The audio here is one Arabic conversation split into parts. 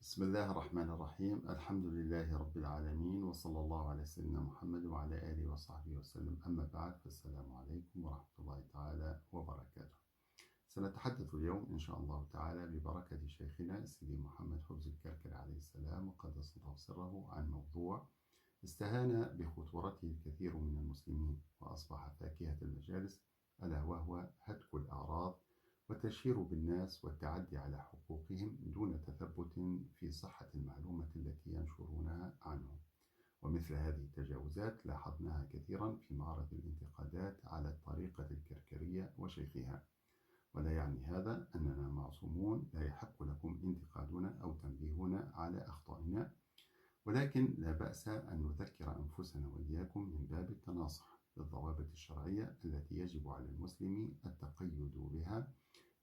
بسم الله الرحمن الرحيم. الحمد لله رب العالمين، وصلى الله على سيدنا محمد وعلى آله وصحبه وسلم. أما بعد، فالسلام عليكم ورحمة الله تعالى وبركاته. سنتحدث اليوم إن شاء الله تعالى ببركة شيخنا سيدي محمد خبز الكركر عليه السلام وقدس الله سره عن موضوع استهان بخطورته الكثير من المسلمين وأصبح فاكهة المجالس، ألا وهو هتك الأعراض والتشهير بالناس والتعدي على حقوقهم دون تثبت في صحة المعلومة التي ينشرونها عنهم. ومثل هذه التجاوزات لاحظناها كثيرا في معرض الانتقادات على الطريقة الكركرية وشيخها، ولا يعني هذا أننا معصومون لا يحق لكم انتقادنا أو تنبيهنا على أخطائنا، ولكن لا بأس أن نذكر أنفسنا وإياكم من باب التناصح بالضوابط الشرعية التي يجب على المسلم التقيد بها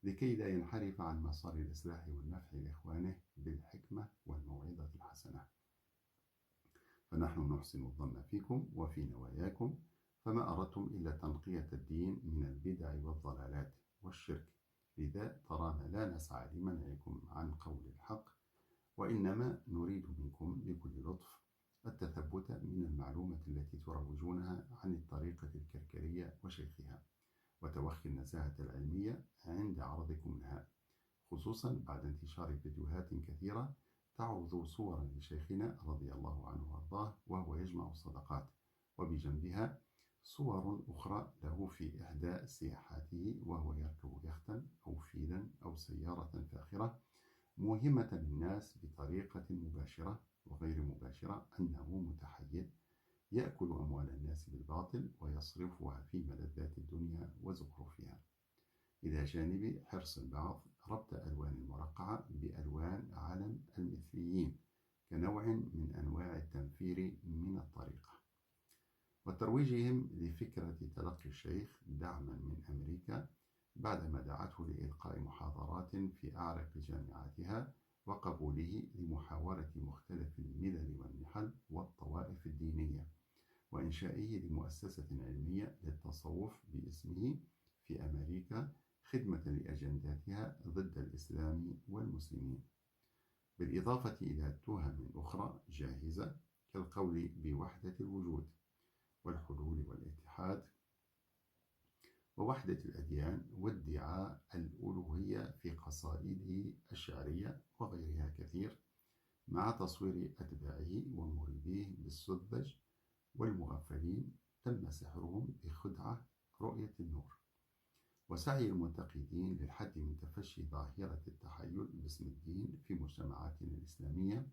لكي لا ينحرف عن مسار الإصلاح والنفع لإخوانه بالحكمة والموعظة الحسنة. فنحن نحسن الظن فيكم وفي نواياكم، فما أردتم إلا تنقية الدين من البدع والضلالات والشرك، لذا ترانا لا نسعى لمنعكم عن قول الحق، وإنما نريد منكم بكل لطف التثبت من المعلومة التي تروجونها عن الطريقة الكركرية وشيخها، وتوخي النزاهة العلمية عند عرضكم لها، خصوصا بعد انتشار فيديوهات كثيرة تعرض صورا لشيخنا رضي الله عنه وارضاه وهو يجمع الصدقات، وبجنبها صور أخرى له في إحدى سياحاته وهو يركب يختا أو فيلا أو سيارة فاخرة، موهمة الناس بطريقة مباشرة وغير مباشرة أنه متحيز يأكل أموال الناس بالباطل ويصرفها في ملذات الدنيا وزخرفها، إلى جانب حرص البعض ربط ألوان المرقعة بألوان علم المثليين كنوع من أنواع التنفير من الطريقة، وترويجهم لفكرة تلقي الشيخ دعما من أمريكا بعدما دعته لإلقاء محاضرات في أعرق جامعاتها وقبوله لمحاورة مختلف الملل والنحل والطوائف الدينية، وإنشائه لمؤسسة علمية للتصوف باسمه في أمريكا خدمة لأجنداتها ضد الإسلام والمسلمين، بالإضافة إلى تهم أخرى جاهزة كالقول بوحدة الوجود والحلول والاتحاد ووحدة الأديان وادعاء الألوهية في قصائده الشعرية وغيرها كثير، مع تصوير أتباعه ومريديه بالسذج والمغفلين تم سحرهم بخدعة رؤية النور، وسعي المنتقدين للحد من تفشي ظاهرة التحيل باسم الدين في مجتمعاتنا الإسلامية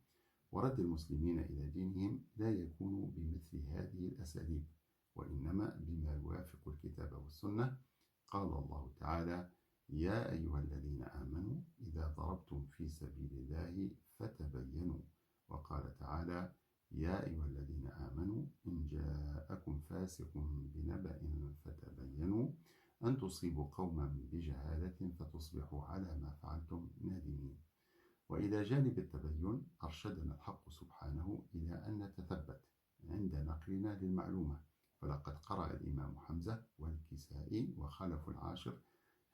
ورد المسلمين إلى دينهم لا يكون بمثل هذه الأساليب، وإنما بما يوافق الكتاب والسنة. قال الله تعالى: يا أيها الذين آمنوا إذا ضربتم في سبيل الله فتبينوا، وقال تعالى: يا أيها الذين آمنوا إن جاءكم فاسق بنبأ فتبينوا أن تصيبوا قوما بجهالة فتصبحوا على ما فعلتم نادمين. وإلى جانب التبين أرشدنا الحق سبحانه إلى أن نتثبت عند نقلنا للمعلومة، فلقد قرأ الإمام حمزة والكسائي وخلف العاشر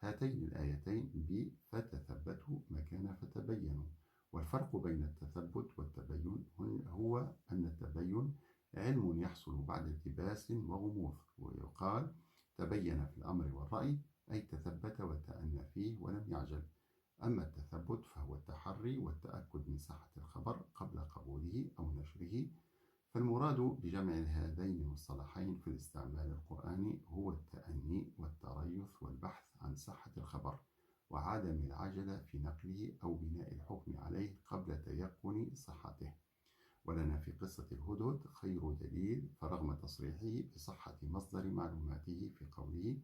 هاتين الآيتين فتثبتوا مكان فتبينوا، والفرق بين التثبت والتبين هو أن التبين علم يحصل بعد التباس وغموض، ويقال تبين في الأمر والرأي أي تثبت وتأنى فيه ولم يعجل، أما التثبت فهو التحري والتأكد من صحة الخبر قبل قبوله أو نشره. فالمراد بجمع هذين المصطلحين في الاستعمال القرآني هو التأني والتريث والبحث عن صحة الخبر وعدم العجلة في نقله أو بناء الحكم عليه قبل تيقن صحته. ولنا في قصة الهدهد خير دليل، فرغم تصريحه بصحة مصدر معلوماته في قوله: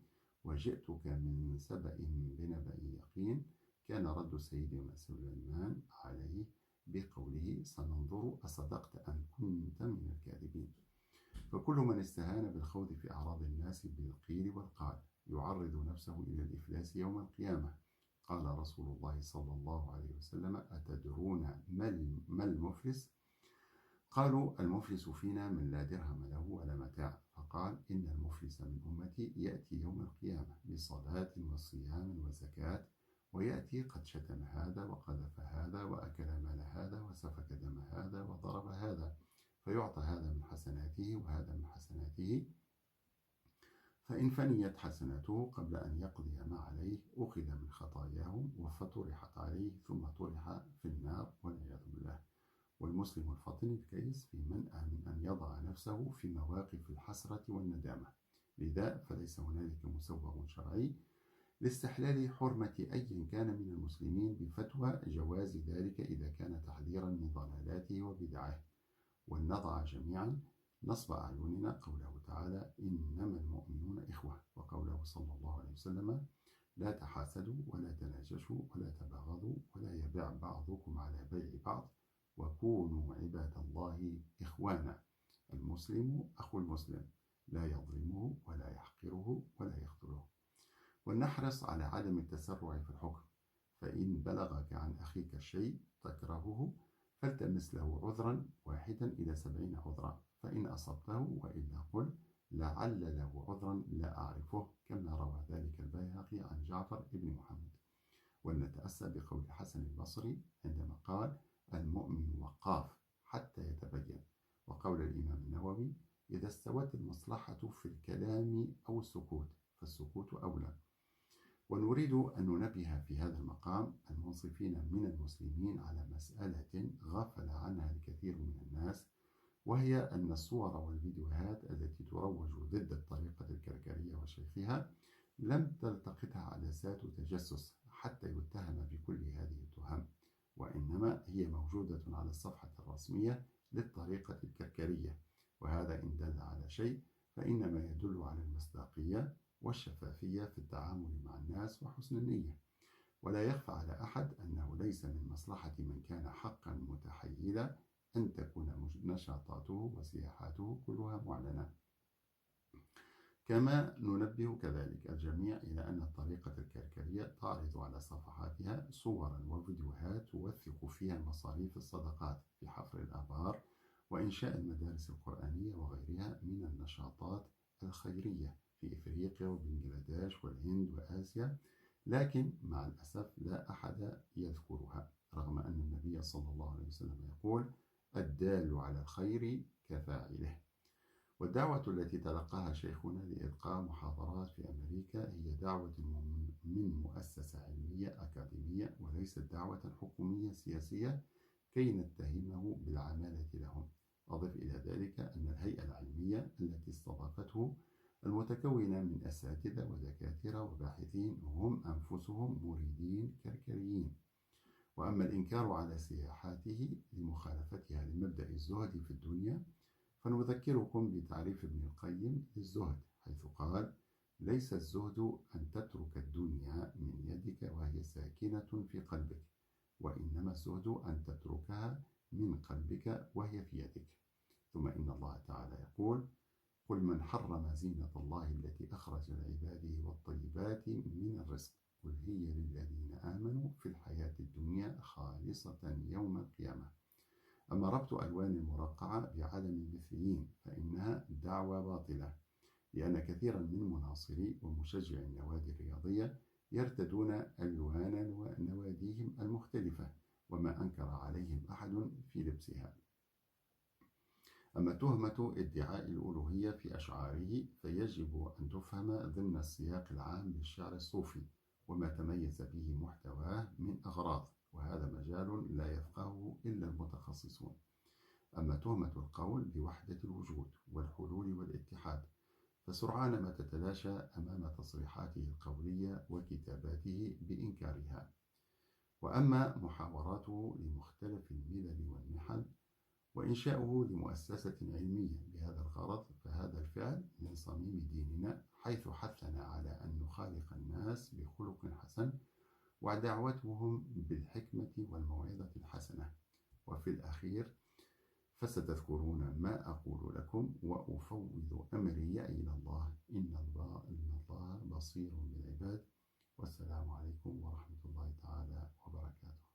وجئتك من سبأ بنبأ يقين، كان رد سيدنا سليمان عليه بقوله: سننظر أصدقت أم كنت من الكاذبين. فكل من استهان بالخوض في أعراض الناس بالقيل والقال يعرض نفسه إلى الإفلاس يوم القيامة. قال رسول الله صلى الله عليه وسلم: أتدرون ما المفلس؟ قالوا: المفلس فينا من لا درهم له ولا متاع. فقال: إن المفلس من أمتي يأتي يوم القيامة بصلاة وصيام وزكاة، ويأتي قد شتم هذا وقذف هذا وأكل مال هذا وسفك دم هذا وضرب هذا، فيعطى هذا من حسناته وهذا من حسناته، فإن فنيت حسناته قبل أن يقضي ما عليه أخذ من خطاياهم فطرحت عليه ثم طرح في النار والعياذ بالله. والمسلم الفطن الكيس في منأى من أن يضع نفسه في مواقف الحسرة والندامة، لذا فليس هنالك مسوغ شرعي لاستحلال حرمة أي كان من المسلمين بفتوى جواز ذلك إذا كان تحذيرا من ضلالاته وبدعه. ولنضع جميعا نصب أعيننا قوله تعالى إنما المؤمنون إخوة، وقوله صلى الله عليه وسلم لا تحاسدوا ولا تناجشوا ولا تباغضوا ولا يبيع بعضكم على بيع بعض وكونوا عباد الله إخوانا. المسلم أخو المسلم لا يظلمه ولا يحقره ولا يخذله. ولنحرص على عدم التسرع في الحكم، فإن بلغك عن أخيك شيء تكرهه فالتمس له عذرا واحدا إلى 70 عذرا، فإن أصبته وإلا قل لعل له عذرا لا أعرفه، كما روى ذلك البيهقي عن جعفر بن محمد. ولنتأسى بقول حسن البصري عندما قال المؤمن وقاف حتى يتبين، وقول الإمام النووي إذا استوت المصلحة في الكلام أو السكوت فالسكوت أولى. ونريد أن ننبه في هذا المقام المنصفين من المسلمين على مسألة غفل عنها الكثير من الناس، وهي أن الصور والفيديوهات التي تروج ضد الطريقة الكركرية وشيخها لم تلتقطها عدسات تجسس حتى يتهم بكل هذه التهم، وإنما هي موجودة على الصفحة الرسمية للطريقة الكركرية، وهذا إن دل على شيء فإنما يدل على المصداقية والشفافية في التعامل مع الناس وحسن النية. ولا يخفى على أحد أنه ليس من مصلحة من كان حقا متحيلا أن تكون نشاطاته وسياحاته كلها معلنة. كما ننبه كذلك الجميع إلى أن الطريقة الكركرية تعرض على صفحاتها صورا وفيديوهات توثق فيها مصاريف الصدقات في حفر الآبار وإنشاء المدارس القرآنية وغيرها من النشاطات الخيرية في إفريقيا وبنغلاديش والهند وآسيا، لكن مع الأسف لا أحد يذكرها، رغم أن النبي صلى الله عليه وسلم يقول الدال على الخير كفاعله. والدعوة التي تلقاها شيخنا لإلقاء محاضرات في أمريكا هي دعوة من مؤسسة علمية أكاديمية وليست دعوة حكومية سياسية كي نتهمه بالعمالة لهم. أضف إلى ذلك أن الهيئة العلمية التي استضافته المتكونة من أساتذة ودكاترة وباحثين هم أنفسهم مريدين كركريين. وأما الإنكار على سياحاته لمخالفتها لمبدأ الزهد في الدنيا فنذكركم بتعريف ابن القيم للزهد، حيث قال ليس الزهد أن تترك الدنيا من يدك وهي ساكنة في قلبك، وإنما الزهد أن تتركها من قلبك وهي في يدك. ثم إن الله تعالى يقول قل من حرم زينة الله التي أخرج لعباده والطيبات من الرزق قل هي للذين آمنوا في الحياة الدنيا خالصة يوم القيامة. أما ربط ألوان المرقعة بعدم المثليين فإنها دعوة باطلة، لأن كثيرا من مناصري ومشجعي النوادي الرياضية يرتدون ألوان ونواديهم المختلفة وما أنكر عليهم أحد في لبسها. أما تهمة ادعاء الألوهية في أشعاره فيجب أن تفهم ضمن السياق العام للشعر الصوفي وما تميز به محتواه من أغراض، وهذا مجال لا يفقهه إلا المتخصصون. أما تهمة القول بوحدة الوجود والحلول والاتحاد فسرعان ما تتلاشى أمام تصريحاته القولية وكتاباته بإنكارها. وأما محاوراته لمختلف الملل والمحن وإنشاؤه لمؤسسة علمية بهذا الغرض فهذا الفعل من صميم ديننا، حيث حثنا على أن نخالق الناس بخلق حسن ودعوتهم بالحكمة والموعظة الحسنة. وفي الأخير فستذكرون ما أقول لكم وأفوض أمري إلى الله إن الله بصير بالعباد. والسلام عليكم ورحمة الله تعالى وبركاته.